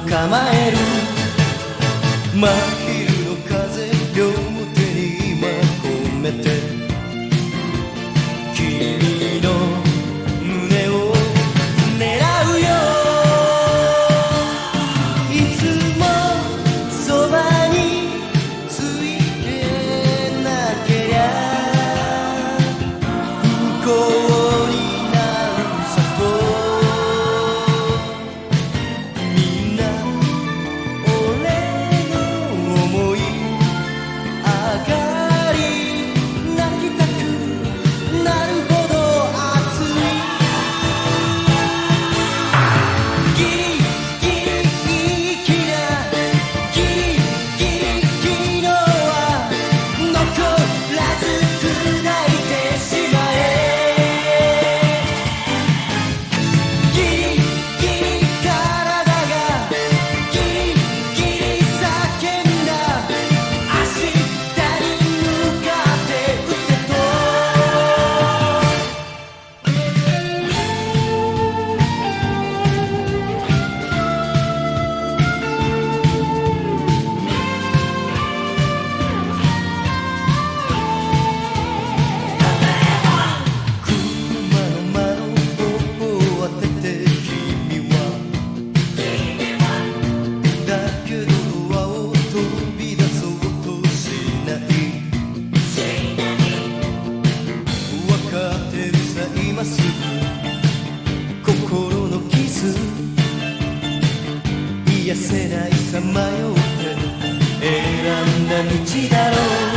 構える真昼の風両手に今込めて君の胸を狙うよいつもそばについてなけりゃ不幸になるさとみんな俺の想い上がり泣きたくなるほど熱いギリギリ生きなギリギリ昨日は残らず砕いてしまえギリギリ体がギリギリ叫んだ明日に向かって打てと車の窓を当てて君はだけどドアを飛び出そうとしない分かってるさ今すぐ心の傷癒せないさまよって選んだ道だろう